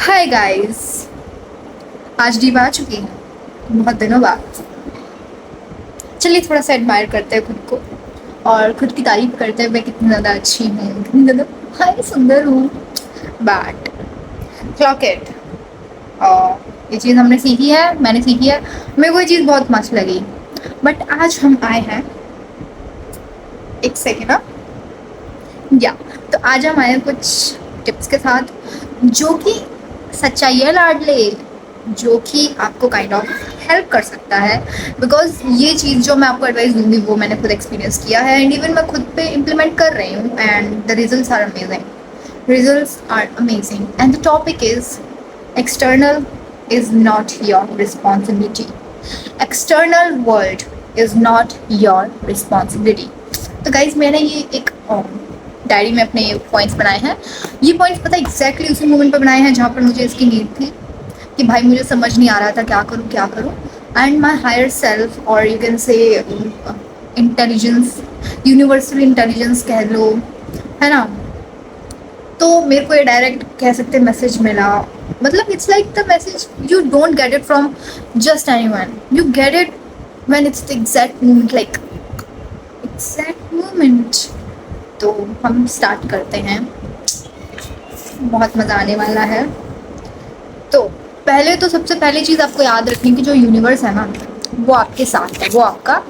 Hi guys. आज deep आ चुकी है बहुत दिनों बाद। चलिए थोड़ा सा एडमायर करते हैं खुद को और खुद की तारीफ करते हैं मैं कितनी ज़्यादा अच्छी हूँ, कितनी ज़्यादा हाय सुंदर हूँ। But clock it. और ये चीज़ हमने सीखी है, मैंने सीखी है, मेरे को ये चीज़ बहुत मस्त लगी। बट आज हम आए हैं, एक सेकेंड ना, या तो आज हम आए हैं कुछ टिप्स के साथ जो कि सच्चाई है लाडले, जो कि आपको काइंड ऑफ हेल्प कर सकता है। बिकॉज ये चीज़ जो मैं आपको एडवाइस दूंगी वो मैंने खुद एक्सपीरियंस किया है एंड इवन मैं खुद पे इम्प्लीमेंट कर रही हूँ and the results are amazing. Results are amazing and the topic is external is not your responsibility. External world is not your responsibility. तो गाइज मैंने ये एक डायरी में अपने पॉइंट्स बनाए हैं। ये पॉइंट्स पता एग्जैक्टली उसी मोमेंट पर बनाए हैं जहाँ पर मुझे इसकी नीड थी कि भाई मुझे समझ नहीं आ रहा था क्या करूँ एंड माई हायर सेल्फ और you can say intelligence, universal intelligence कह लो, है ना। तो मेरे को ये डायरेक्ट कह सकते मैसेज मिला। मतलब it's like the message you don't get it from just anyone, you get it when it's the exact moment, like exact moment. तो हम स्टार्ट करते हैं, बहुत मज़ा आने वाला है। तो पहले तो सबसे पहली चीज़ आपको याद रखनी कि जो यूनिवर्स है ना वो आपके साथ है, वो आपका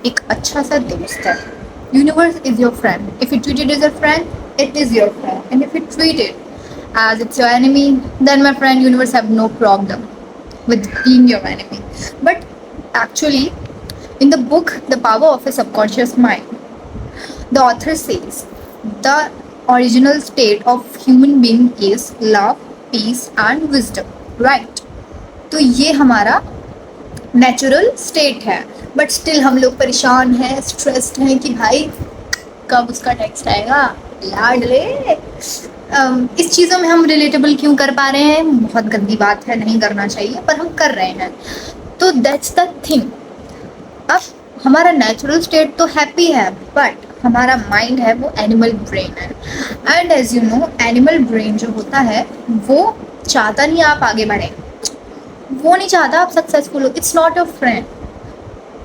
एक अच्छा सा दोस्त है। Universe is your friend. If you treat it is a friend it is your friend and if you treat it as it's your enemy then my friend universe have no problem with being your enemy. But actually, in the book The Power of a Subconscious Mind, the author says the original state of human being is love, peace and wisdom, right? तो ये हमारा natural state है, but still हम लोग परेशान हैं, stressed हैं कि भाई कब उसका टेक्स्ट आएगा लाडले। इस चीज़ों में हम रिलेटेबल क्यों कर पा रहे हैं? बहुत गंदी बात है, नहीं करना चाहिए पर हम कर रहे हैं। तो दैट्स द थिंग। अब हमारा नेचुरल स्टेट तो हैप्पी है बट हमारा माइंड है वो एनिमल ब्रेन है and as you know animal brain जो होता है वो चाहता नहीं आप आगे बढ़े, वो नहीं चाहता आप सक्सेसफुल हो। It's not a friend.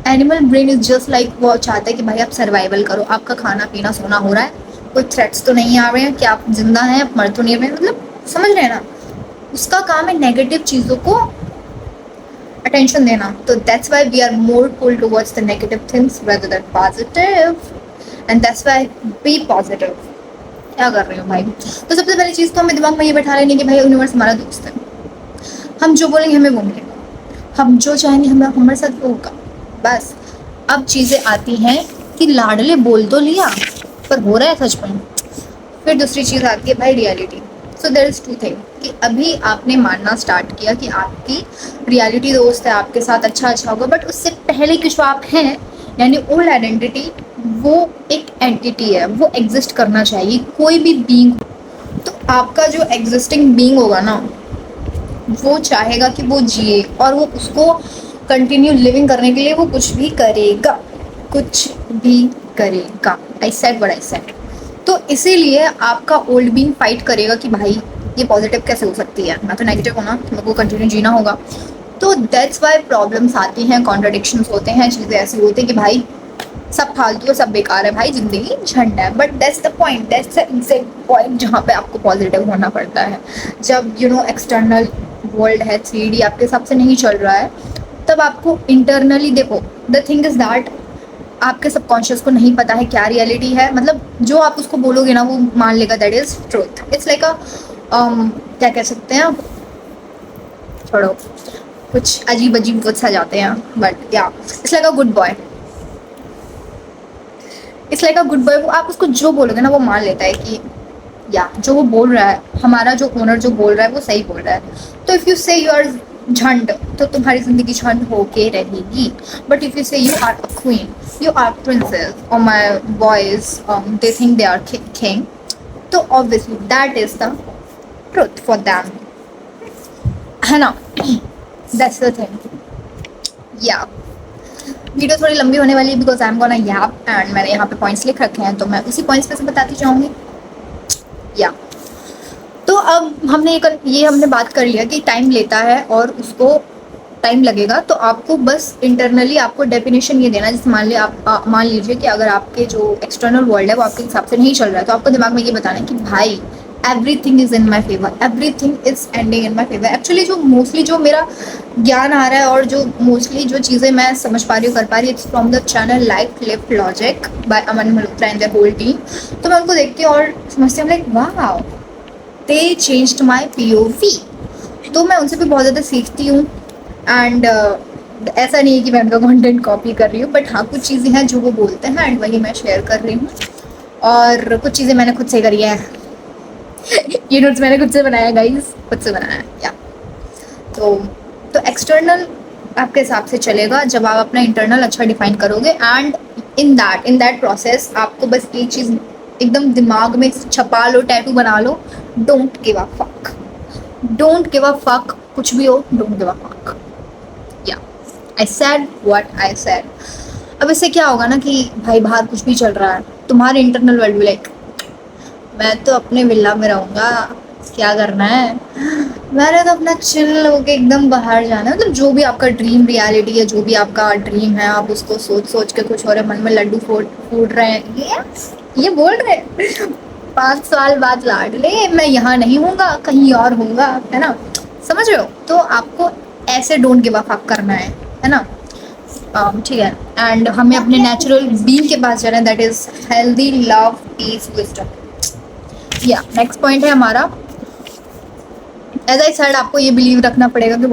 Animal brain is just like वो चाहता है कि भाई आप सर्वाइवल करो, आपका खाना पीना सोना हो रहा है, कोई थ्रेट्स तो नहीं आ रहे हैं कि आप जिंदा हैं, आप मर तो नहीं रहे, मतलब समझ रहे हैं ना। उसका काम है नेगेटिव चीज़ों को अटेंशन देना। तो that's why we are more pull towards the negative things rather than positive and that's why be positive. क्या कर रहे हो भाई? तो सबसे पहली चीज़ तो हमें दिमाग में ये बैठा लेनी कि भाई यूनिवर्स हमारा दोस्त है, हम जो बोलेंगे हमें वो मिलेगा, हम जो चाहेंगे हमें हमारे साथ वो होगा। बस अब चीज़ें आती हैं कि लाडले बोल तो लिया पर हो रहा है सच में। फिर दूसरी चीज़ आती है भाई reality. So there is two thing कि अभी आपने मानना स्टार्ट किया कि आपकी रियलिटी दोस्त है, आपके साथ अच्छा होगा, बट उससे पहले की जो आप हैं यानी ओल्ड आइडेंटिटी, वो एक एंटिटी है, वो एग्जिस्ट करना चाहिए कोई भी बीइंग। तो आपका जो एग्जिस्टिंग बीइंग होगा ना वो चाहेगा कि वो जिए और वो उसको कंटिन्यू लिविंग करने के लिए वो कुछ भी करेगा, कुछ भी करेगा। आई सेड व्हाट आई सेड। तो इसीलिए आपका ओल्ड बीइंग फाइट करेगा कि भाई ये पॉजिटिव कैसे हो सकती है, मैं तो नेगेटिव हूँ ना, मेरे को कंटिन्यू जीना होगा। तो दैट्स वाई प्रॉब्लम्स आती हैं, कॉन्ट्रडिक्शंस होते हैं, चीज़ें ऐसी होती हैं कि भाई सब फालतू है, सब बेकार है, भाई जिंदगी झंड है। But that's the point, that's the exact point जहाँ पे आपको पॉजिटिव होना पड़ता है। जब यू नो एक्सटर्नल वर्ल्ड है 3D आपके हिसाब से नहीं चल रहा है, तब आपको इंटरनली देखो। द थिंग इज दैट आपके सबकॉन्शियस को नहीं पता है क्या रियलिटी है, मतलब जो आप उसको बोलोगे ना वो मान लेगा that is truth. It's like अ क्या कह सकते हैं, छोड़ो कुछ अजीब अजीब वर्ड्स आ जाते हैं, बट या it's like a good boy. It's like a good boy, वो आप उसको जो बोलोगे ना वो मान लेता है कि या जो वो बोल रहा है, हमारा जो ओनर जो बोल रहा है वो सही बोल रहा है। तो if you say you are झंड तो तुम्हारी जिंदगी झंड होके रहेगी। But if you say you are a queen, you are princess और my boys they think they are king, तो obviously that is the truth for them, है ना। That's the thing. या वीडियो थोड़ी लंबी होने वाली है because I am gonna yap and मैंने यहाँ पे पॉइंट्स लिख रखे हैं तो मैं उसी पॉइंट्स पे से बताती जाऊँगी। या तो अब हमने ये हमने बात कर लिया कि टाइम लेता है और उसको टाइम लगेगा, तो आपको बस इंटरनली आपको डेफिनेशन ये देना, जैसे मान लीजिए कि अगर आपके जो एक्सटर्नल वर्ल्ड है वो आपके हिसाब से नहीं चल रहा है, तो आपको दिमाग में ये बताना है कि भाई everything is in my favour, everything is ending in my favour. Actually जो मोस्टली जो मेरा ज्ञान आ रहा है और जो मोस्टली जो चीज़ें मैं समझ पा रही हूँ, कर पा रही हूँ, it's from the channel life lift logic by Aman Malhotra and the whole team. तो मैं उनको देखती हूँ और समझती हूँ लाइक वाह, दे चेंज्ड माई POV। तो मैं उनसे भी बहुत ज़्यादा सीखती हूँ। एंड ऐसा नहीं है कि मैं उनका कंटेंट कॉपी कर रही हूँ, बट हाँ कुछ चीज़ें हैं जो वो बोलते हैं एंड वही मैं शेयर कर रही हूँ। और कुछ चीज़ें मैंने खुद से करी है। ये नोट्स मैंने खुद से बनाया गाइस, खुद से बनाया या तो एक्सटर्नल आपके हिसाब से चलेगा जब आप अपना इंटरनल अच्छा डिफाइन करोगे। एंड इन दैट प्रोसेस आपको बस एक चीज़ एकदम दिमाग में छपा लो, टैटू बना लो, don't give a fuck, don't give a fuck, कुछ भी हो don't give a fuck. Yeah I said what I said. अब इससे क्या होगा ना कि भाई बाहर कुछ भी चल रहा है, तुम्हारे इंटरनल वर्ल्ड भी लाइक मैं तो अपने विला में रहूँगा, क्या करना है, मैंने तो अपना चिल होके एकदम बाहर जाना है। मतलब जो भी आपका ड्रीम रियलिटी है, जो भी आपका ड्रीम है, आप उसको सोच सोच के कुछ और मन में लड्डू फूट रहे हैं, ये बोल रहे हैं 5 साल बाद लाड ले मैं यहाँ नहीं हूँगा, कहीं और हूँगा, है ना, समझ रहे हो। तो आपको ऐसे डोंट गिव अ फक करना है ना। ठीक है। एंड हमें अपने नेचुरल बीइंग के पास जाना है, that is healthy love piece wisdom. या नेक्स्ट पॉइंट है हमारा, एज आई सेड आपको ये बिलीव रखना पड़ेगा कि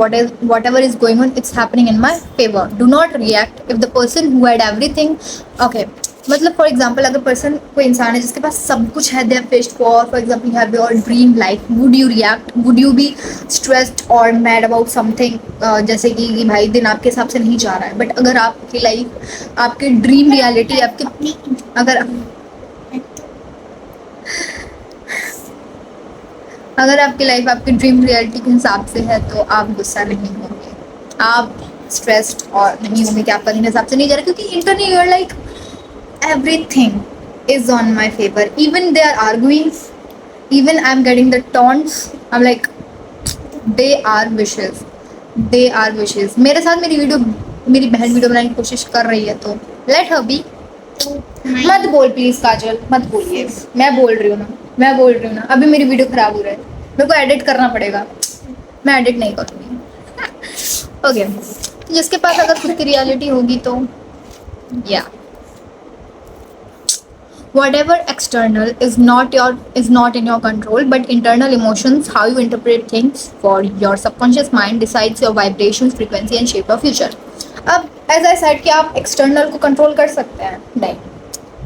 whatever is going on it's happening in my favour. Do not react if the person who had everything. Okay, मतलब for example अगर पर्सन कोई इंसान है जिसके पास सब कुछ है, they fished for example you have your dream life, would you react, would you be stressed और मैड अबाउट समथिंग, जैसे कि भाई दिन आपके हिसाब से नहीं जा रहा है, बट अगर आपकी लाइफ आपकी ड्रीम रियलिटी आपकी अगर आपकी लाइफ आपकी ड्रीम रियलिटी के हिसाब से है तो आप गुस्सा नहीं होंगे, आप स्ट्रेस्ड और नहीं होंगे कि आपका दिन हिसाब से नहीं जा रहा, क्योंकि internally you are like everything is on my favour, even they are arguing, even I am getting the taunts, I am like they are wishes, they are wishes. मेरे साथ मेरी बहन वीडियो बनाने की कोशिश कर रही है तो लेट हर बी। मत बोल प्लीज काजल, मत बोलिए, मैं बोल रही हूँ ना, अभी मेरी वीडियो खराब हो रहा है, मेरे को एडिट करना पड़ेगा, मैं एडिट नहीं करूँगी। ओके, तो जिसके पास अगर खुद की रियलिटी होगी तो या whatever external is not in your control, but internal emotions, how you interpret things, for your subconscious mind decides your vibrations, frequency and shape of future. अब एज आई सेड कि आप एक्सटर्नल को control कर सकते हैं नहीं,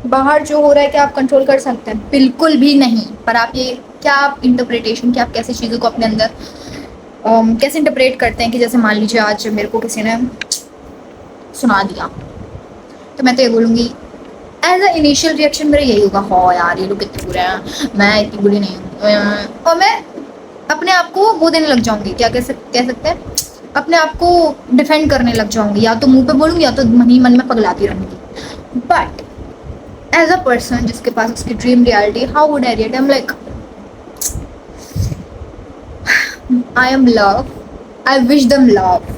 बाहर जो हो रहा है क्या आप कंट्रोल कर सकते हैं, बिल्कुल भी नहीं। पर आप ये क्या आप इंटरप्रिटेशन, क्या आप कैसी चीज़ों को अपने अंदर कैसे इंटरप्रेट करते हैं कि जैसे मान लीजिए आज मेरे को किसी ने सुना दिया तो मैं तो ये बोलूँगी, एज अ इनिशियल रिएक्शन मेरा यही होगा, हो यार ये लोग कितने बुरे हैं, मैं इतनी बुरी नहीं हूँ, और मैं अपने आप को वो देने लग जाऊँगी, क्या कह सकते हैं, अपने आप को डिफेंड करने लग जाऊँगी, या तो मुंह पे बोलूँगी या तो मन ही मन में पगलाती रहूँगी। बट एज अ पर्सन जिसके पास उसकी dream reality, how would I react, I am like I am love, I wish them love,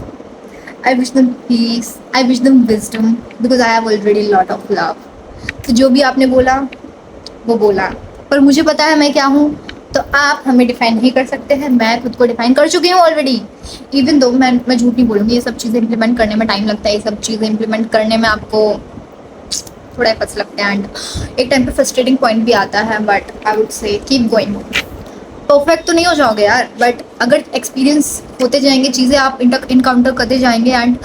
I wish them peace, I wish them wisdom, because I have already a lot of love. तो जो भी आपने बोला वो बोला, पर मुझे पता है मैं क्या हूँ, तो आप हमें डिफाइन नहीं कर सकते हैं, मैं खुद को डिफाइन कर चुकी हूँ ऑलरेडी। इवन दो मैं झूठ नहीं बोलूँगी, ये सब चीज़ें इंप्लीमेंट करने में टाइम लगता है, ये सब चीज़ें इंप्लीमेंट करने में आपको थोड़ा एफर्ट्स लगते हैं, एंड एक टाइम पे फ्रस्ट्रेटिंग पॉइंट भी आता है, but I would say keep going. Perfect तो नहीं हो जाओगे यार, बट अगर एक्सपीरियंस होते जाएंगे, चीज़ें आप इनकाउंटर करते जाएंगे, एंड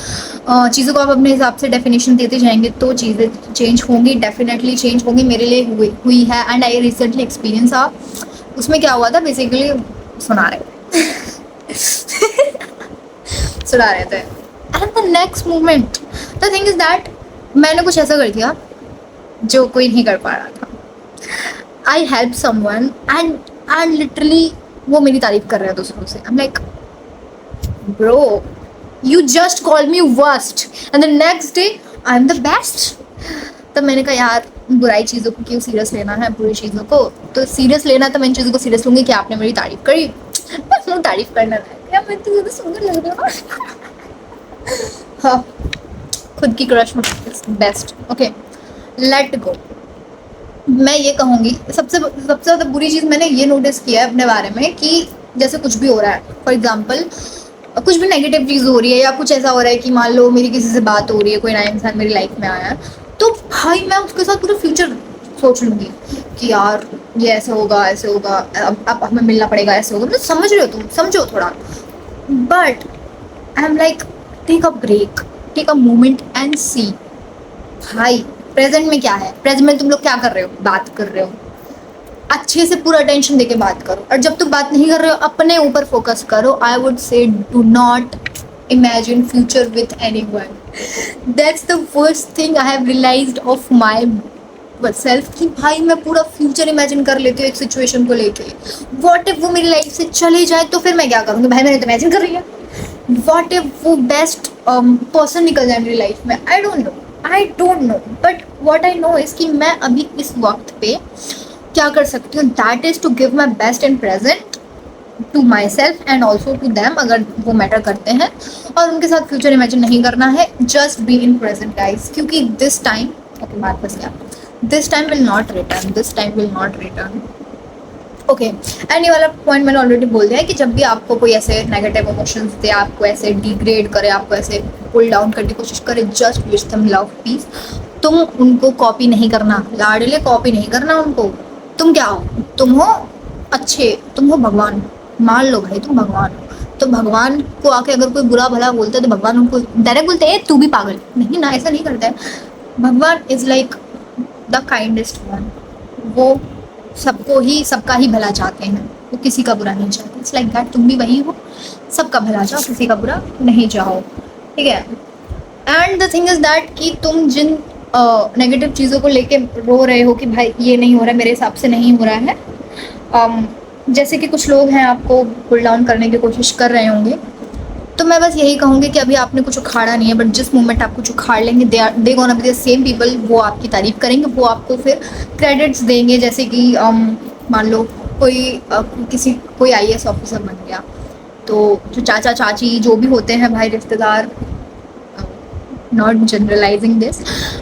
चीज़ों को आप अपने हिसाब से डेफिनेशन देते जाएंगे, तो चीज़ें चेंज होंगी, डेफिनेटली चेंज होंगी। मेरे लिए हुई है, एंड आई रिसेंटली एक्सपीरियंस उसमें क्या हुआ था, बेसिकली सुना रहे सुना रहे थे, and the next moment the thing is that मैंने कुछ ऐसा कर दिया जो कोई नहीं कर पा रहा था। I help someone and literally वो मेरी तारीफ कर रहे हैं दूसरों से, आई am like bro you just call me worst and the next day I am the best. तब मैंने कहा यार बुराई चीज़ों को क्यों सीरियस लेना है, बुरी चीज़ों को तो सीरियस लेना, तो मैं इन चीज़ों को सीरियस लूँगी कि आपने मेरी तारीफ करी, बस वो तारीफ करना है क्या, मैं इतनी ज़्यादा सुंदर लग रही हूँ। हाँ, खुद की crush best. Okay, let go. मैं ये कहूँगी सबसे ज़्यादा बुरी चीज़ मैंने ये नोटिस किया है अपने बारे में कि जैसे कुछ भी हो रहा है, फॉर एग्जाम्पल कुछ भी नेगेटिव चीज़ हो रही है या कुछ ऐसा हो रहा है कि मान लो मेरी किसी से बात हो रही है, कोई नया इंसान मेरी लाइफ में आया है, तो भाई मैं उसके साथ पूरा फ्यूचर सोच लूँगी कि यार ये ऐसे होगा, ऐसे होगा, अब हमें मिलना पड़ेगा, ऐसे होगा, मतलब समझ रहे हो, तुम समझो थोड़ा। But I am like, take a break, take a moment and see भाई प्रेजेंट में क्या है, प्रेजेंट में तुम लोग क्या कर रहे हो, बात कर रहे हो, अच्छे से पूरा अटेंशन देके बात करो, और जब तुम बात नहीं कर रहे हो अपने ऊपर फोकस करो। I would say do not imagine future with anyone. That's the worst thing I have realized of myself कि भाई मैं पूरा फ्यूचर इमेजिन कर लेती हूँ एक सिचुएशन को लेके। वॉट इफ वो मेरी लाइफ से चले जाए तो फिर मैं क्या करूँगी, भाई मैंने तो इमेजिन कर लिया। वॉट इफ वो बेस्ट पर्सन निकल जाए मेरी लाइफ में, I don't know but what I know is कि मैं अभी इस वक्त पे क्या कर सकती हूँ, that is to give my best in present to myself and also to them, अगर वो मैटर करते हैं, और उनके साथ फ्यूचर इमेजिन नहीं करना है, just be in present guys, क्योंकि दिस टाइम, ओके बात फंस गया, this time will not return, this time will not return. Okay, and ये वाला पॉइंट मैंने ऑलरेडी बोल दिया है कि जब भी आपको कोई ऐसे नेगेटिव इमोशंस दे, आपको ऐसे डिग्रेड करे, आपको ऐसे पुल डाउन करने की कोशिश करे, just wish them love piece. तुम उनको कॉपी नहीं करना, लाडले कॉपी नहीं करना उनको। तुम क्या हो, तुम हो अच्छे, तुम हो भगवान, मान लो भाई तुम भगवान हो। तो भगवान को आके अगर कोई बुरा भला बोलता है तो भगवान उनको डायरेक्ट बोलते हैं तू भी पागल, नहीं ना, ऐसा नहीं करता है। भगवान is like the kindest one, वो सबको ही, सबका ही भला चाहते हैं, वो किसी का बुरा नहीं चाहते। इट्स लाइक दैट, तुम भी वही हो, सबका भला चाहो, किसी का बुरा नहीं चाहो, ठीक है। And the thing is that कि तुम जिन नेगेटिव चीज़ों को लेके रो रहे हो कि भाई ये नहीं हो रहा है, मेरे हिसाब से नहीं हो रहा है, जैसे कि कुछ लोग हैं आपको पुल डाउन करने की कोशिश कर रहे होंगे, तो मैं बस यही कहूँगी कि अभी आपने कुछ उखाड़ा नहीं है, बट जिस मोमेंट आप कुछ उखाड़ लेंगे, they gonna be the same people, वो आपकी तारीफ करेंगे, वो आपको फिर क्रेडिट्स देंगे। जैसे कि मान लो कोई IAS ऑफिसर बन गया, तो जो चाचा चाची जो भी होते हैं भाई रिश्तेदार, नॉट जनरलाइजिंग दिस,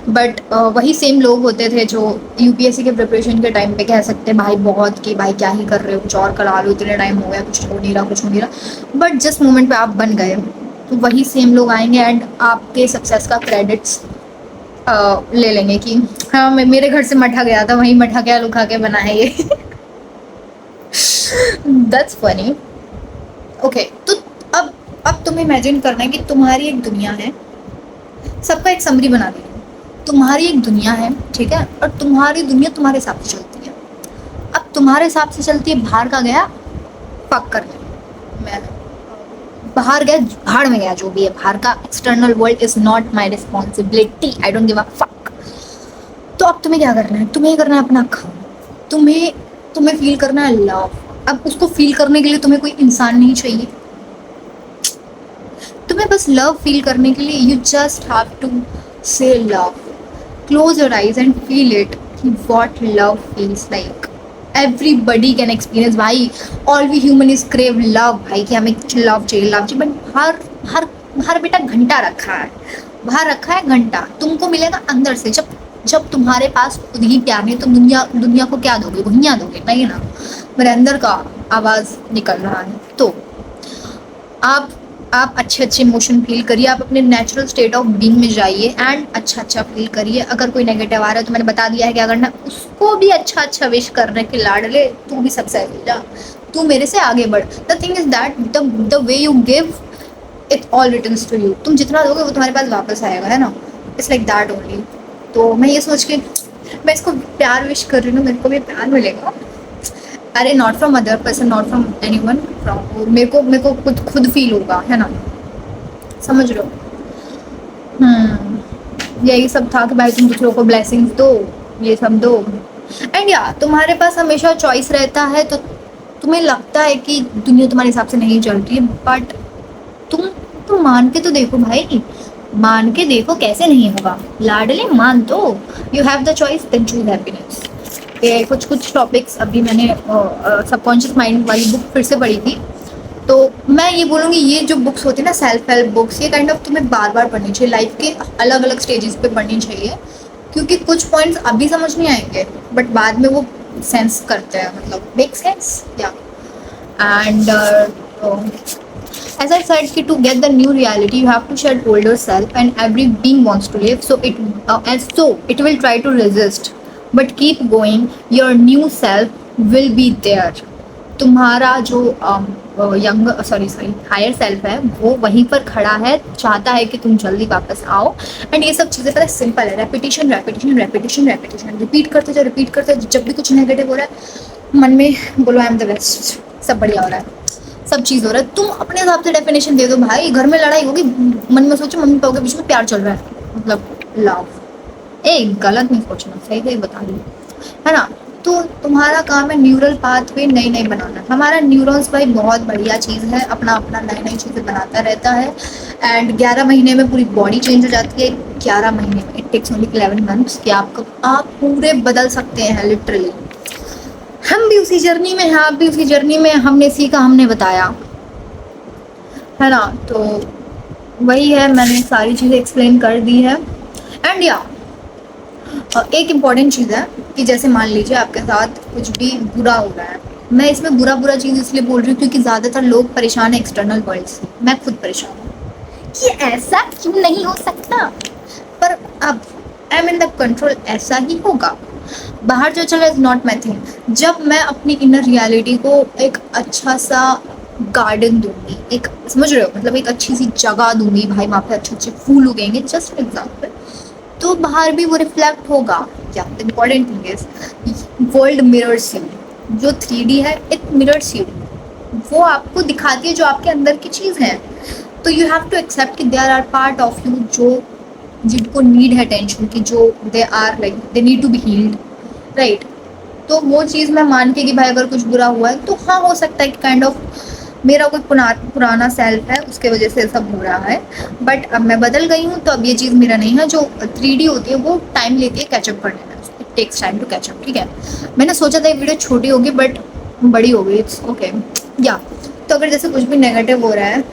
बट वही सेम लोग होते थे जो UPSC के प्रिपरेशन के टाइम पे कह सकते हैं भाई बहुत कि भाई क्या ही कर रहे हो, कुछ और करा लो, इतने टाइम हो गया, कुछ हो नहीं रहा, कुछ हो नहीं रहा। बट जिस मोमेंट पे आप बन गए तो वही सेम लोग आएंगे एंड आपके सक्सेस का क्रेडिट्स ले लेंगे कि हाँ मेरे घर से मठा गया था, वहीं मठा के आलू खा के बना है ये। That's funny. ओके, तो अब तुम्हें इमेजिन करना है कि तुम्हारी एक दुनिया है, सबका एक समरी बना दी, तुम्हारी एक दुनिया है, ठीक है, और तुम्हारी दुनिया तुम्हारे हिसाब से चलती है। अब तुम्हारे हिसाब से चलती है, बाहर का गया फक कर, मैं बाहर गया, भाड़ में गया, जो भी है बाहर का, external world is not my responsibility, I don't give a fuck. तो अब तुम्हें क्या करना है, तुम्हें करना है अपना काम, तुम्हें फील करना है लव। अब उसको फील करने के लिए तुम्हें कोई इंसान नहीं चाहिए, तुम्हें बस लव फील करने के लिए you just have to say love, close your eyes and feel it कि what love feels like. Everybody can experience भाई, all we human is crave love भाई, कि हमें लव चाहिए, लव चाहिए, बट हर बेटा घंटा रखा है, बाहर रखा है घंटा, तुमको मिलेगा अंदर से। जब तुम्हारे पास खुद ही प्यार नहीं तो दुनिया को क्या दोगे, भुइयाँ दोगे, नहीं ना। मेरे अंदर का आवाज़ निकल रहा है। तो आप अच्छे इमोशन फील करिए, आप अपने नेचुरल स्टेट ऑफ बीइंग में जाइए एंड अच्छा फील करिए। अगर कोई नेगेटिव आ रहा है तो मैंने बता दिया है क्या करना, उसको भी अच्छा विश करने के लाडले, तू भी सक्सेस हो जा, तू मेरे से आगे बढ़। The thing is that the way you give it all returns to you, तुम जितना दोगे वो तुम्हारे पास वापस आएगा, है ना। It's like that only. तो मैं ये सोच के मैं इसको प्यार विश कर रही हूँ, मेरे को भी प्यार मिलेगा। अरे not from other person, not from anyone, from मेरे को खुद फील होगा, है ना, समझ रहे हो। यही सब था कि भाई तुम दूसरों को ब्लेसिंग्स दो, ये सब दो, एंड या तुम्हारे पास हमेशा चॉइस रहता है। तो तुम्हें लगता है कि दुनिया तुम्हारे हिसाब से नहीं चल रही है, बट तुम मान के तो देखो भाई, मान के देखो कैसे नहीं होगा, लाडले मान दो। You have the choice, then choose happiness. ये कुछ कुछ टॉपिक्स अभी मैंने सबकॉन्शियस माइंड वाली बुक फिर से पढ़ी थी, तो मैं ये बोलूँगी ये जो बुक्स होती है ना सेल्फ हेल्प बुक्स, ये काइंड ऑफ तुम्हें बार बार पढ़नी चाहिए, लाइफ के अलग अलग स्टेजेस पे पढ़नी चाहिए, क्योंकि कुछ पॉइंट्स अभी समझ नहीं आएंगे बट बाद में वो सेंस करते हैं, मतलब मेक सेंस या। एंड as I said कि to get the new reality you have to shed older self, and every being wants to live, so it will try to resist, but keep going, your new self will be there। तुम्हारा जो young sorry higher self है वो वहीं पर खड़ा है, चाहता है कि तुम जल्दी वापस आओ। एंड ये सब चीज़ें पता है सिंपल है, repetition repetition repetition repetition, repeat करते जाओ रिपीट करते जाओ। जब भी कुछ नेगेटिव हो रहा है मन में बोलो आई एम द बेस्ट, सब बढ़िया हो रहा है, सब चीज़ हो रहा है। तुम अपने हिसाब से डेफिनेशन दे दो भाई, घर में लड़ाई होगी मन में सोचो मम्मी पापा के बीच में प्यार चल रहा है, मतलब लव। गलत नहीं सोचना, सही सही बता रही है ना। तो तुम्हारा काम है न्यूरल पाथवे नई नई बनाना। हमारा न्यूरॉन्स भाई बहुत बढ़िया चीज़ है, अपना अपना नई नई चीज़ें बनाता रहता है। एंड 11 महीने में पूरी बॉडी चेंज हो जाती है, 11 महीने में, इट टेक्स ओनली 11 मंथ्स कि आप पूरे बदल सकते हैं लिटरली। हम भी उसी जर्नी में हैं, आप भी उसी जर्नी में, हमने सीखा हमने बताया, है ना। तो वही है, मैंने सारी चीज़ें एक्सप्लेन कर दी है। एंड या एक इम्पॉर्टेंट चीज़ है कि जैसे मान लीजिए आपके साथ कुछ भी बुरा हो रहा है, मैं इसमें बुरा बुरा चीज़ इसलिए बोल रही हूँ क्योंकि ज़्यादातर लोग परेशान हैं एक्सटर्नल वर्ल्ड से, मैं खुद परेशान हूँ कि ऐसा क्यों नहीं हो सकता, पर अब I am in the control, ऐसा ही होगा। बाहर जो चला इज नॉट माई थिंग। जब मैं अपनी इनर रियलिटी को एक अच्छा सा गार्डन दूंगी, एक समझ रहे हो, मतलब एक अच्छी सी जगह दूंगी भाई, वहाँ पे अच्छे अच्छे फूल उगेंगे, जस्ट एग्जाम्पल, तो बाहर भी वो रिफ्लेक्ट होगा। क्या important thing is world mirrors you, जो 3D है इट मिरर्स यू, वो आपको दिखाती है जो आपके अंदर की चीज़ है। तो यू हैव टू एक्सेप्ट कि there are part of you जो जिनको नीड है अटेंशन की, जो they are like they need to be healed, right. तो वो चीज़ मैं मान के कि भाई अगर कुछ बुरा हुआ है तो हाँ हो सकता है कि काइंड ऑफ मेरा कोई पुराना सेल्फ है उसके वजह से सब हो रहा है, बट अब मैं बदल गई हूँ तो अब ये चीज़ मेरा नहीं है। जो 3D होती है वो टाइम लेती है कैचअप करने में, it takes time to catch up, ठीक है। मैंने सोचा था ये वीडियो छोटी होगी बट बड़ी हो गई, इट्स ओके या। तो अगर जैसे कुछ भी नेगेटिव हो रहा है,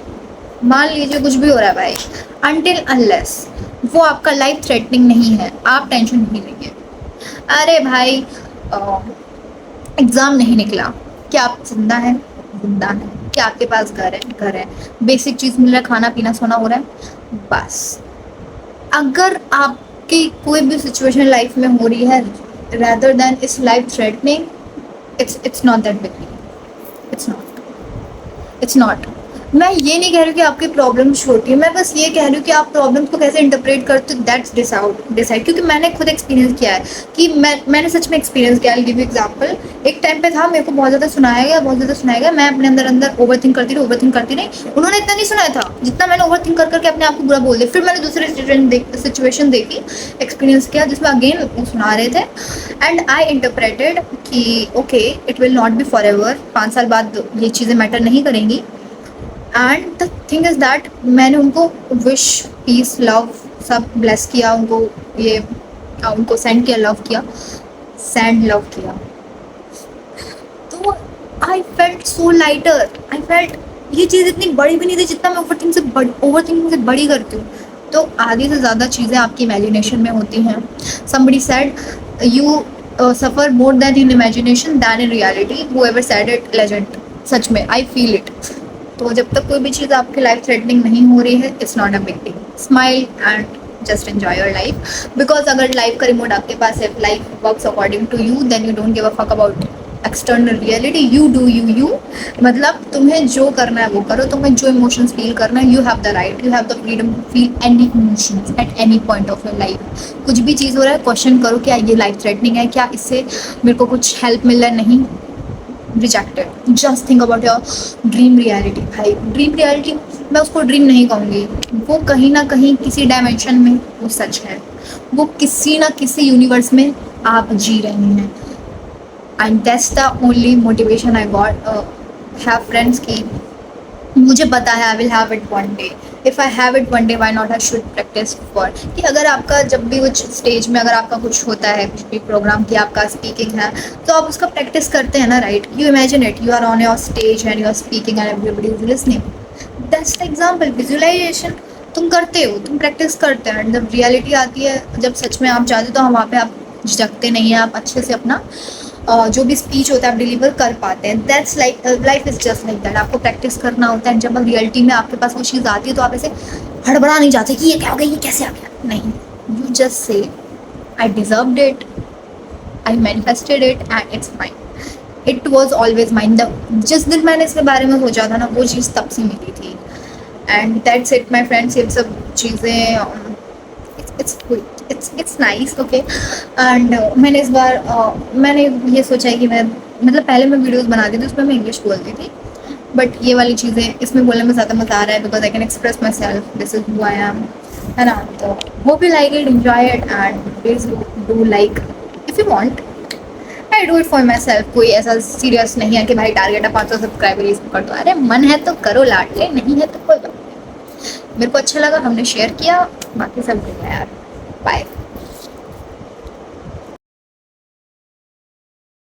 मान लीजिए कुछ भी हो रहा है भाई, अनटिल अनलेस वो आपका लाइफ थ्रेटनिंग नहीं है, आप टेंशन नहीं लेंगे। अरे भाई एग्ज़ाम नहीं निकला, क्या आप जिंदा है? जिंदा है। क्या आपके पास घर है? घर है। बेसिक चीज़ मिल रहा है, खाना पीना सोना हो रहा है, बस। अगर आपकी कोई भी सिचुएशन लाइफ में हो रही है rather than इस life threatening, it's not that big, it's not। मैं ये नहीं कह रही कि आपकी प्रॉब्लम छोटी है, मैं बस ये कह रही हूँ कि आप प्रॉब्लम को कैसे इंटरप्रेट करते हो, दैट्स डिसाइड। क्योंकि मैंने खुद एक्सपीरियंस किया है कि मैंने सच में एक्सपीरियंस किया। आई गिव यू एग्जांपल, एक टाइम पे था मेरे को बहुत ज़्यादा सुनाया गया, मैं अपने अंदर ओवर थिंक करती रही। उन्होंने इतना नहीं सुनाया था जितना मैंने ओवर थिंक करके अपने आप को बुरा बोल दिया। फिर मैंने दूसरी सिचुएशन देखी, एक्सपीरियंस किया जिसमें अगेन वो सुना रहे थे, एंड आई इंटरप्रेटेड कि okay it will not be for ever, 5 साल बाद ये चीज़ें मैटर नहीं करेंगी। And the thing is that मैंने उनको विश पीस लव सब ब्लेस किया, उनको सेंड किया, लव किया। तो I felt so lighter, I felt ये चीज़ इतनी बड़ी भी नहीं थी जितना मैं ओवर थिंकिंग से बड़ी करती हूँ। तो आधी से ज़्यादा चीज़ें आपकी इमेजिनेशन में होती हैं। somebody said you suffer more than in imagination than in reality, whoever said it legend। सच में आई फील इट। तो जब तक कोई भी चीज़ आपकी लाइफ थ्रेटनिंग नहीं हो रही है, it's not a big deal, smile and just enjoy your life. Because अगर लाइफ का रिमोट आपके पास है, life works according to you, then you don't give a fuck about external reality. You do you, मतलब तुम्हें जो करना है वो करो, तुम्हें जो इमोशंस फील करना है, you have the right, you have the freedom to feel any emotions at any point of your life. कुछ भी चीज़ हो रहा है, क्वेश्चन करो क्या ये लाइफ थ्रेटनिंग है, क्या इससे मेरे को कुछ हेल्प मिल रहा है? नहीं, rejected. Just think about your dream reality. भाई ड्रीम रियलिटी मैं उसको ड्रीम नहीं कहूँगी, वो कहीं ना कहीं किसी डायमेंशन में वो सच है, वो किसी ना किसी यूनिवर्स में आप जी रहे हैं। And that's the only motivation I got. Have friends की मुझे पता है I will have it one day, if I have it one day why not I should practice for. कि अगर आपका जब भी कुछ स्टेज में अगर आपका कुछ होता है, कुछ भी प्रोग्राम की आपका स्पीकिंग है, तो आप उसका प्रैक्टिस करते हैं ना, right? You imagine it, you are on your stage and you are speaking and everybody is listening. That's the example, visualisation. तुम करते हो, तुम प्रैक्टिस करते हैं, जब रियलिटी आती है, जब सच में आप जाते हो, तो हम वहाँ पे आप झिझकते नहीं हैं, आप अच्छे से अपना जो भी स्पीच होता है आप डिलीवर कर पाते हैं। That's like life is just like that. आपको प्रैक्टिस करना होता है, जब रियलिटी में आपके पास वो चीज़ आती है तो आप ऐसे हड़बड़ा नहीं जाते कि ये क्या हो गया, ये कैसे आ गया, नहीं। You just say I deserved it, I manifested it and it's mine, it was always mine. जिस दिन मैंने इसके बारे में सोचा था ना, वो चीज़ तब से मिली थी। And that's it my friends. ये सब चीज़ें इट्स नाइस, ओके। एंड मैंने इस बार मैंने ये सोचा है कि मैं, मतलब पहले मैं वीडियोस बनाती थी उसमें मैं इंग्लिश बोलती थी, बट ये वाली चीज़ें इसमें बोलने में ज़्यादा मज़ा आ रहा है, because I can express my self, this is who I am, है ना? तो hope you like it, enjoy it and please do like if you want. I do it for my self. कोई ऐसा सीरियस नहीं है कि भाई target है 500 सब्सक्राइबर इसको कर दो। अरे मन है तो करो लाडले, नहीं है तो कोई बात नहीं। मेरे को अच्छा लगा, हमने शेयर किया, बाकी सब ठीक है यार। बाय।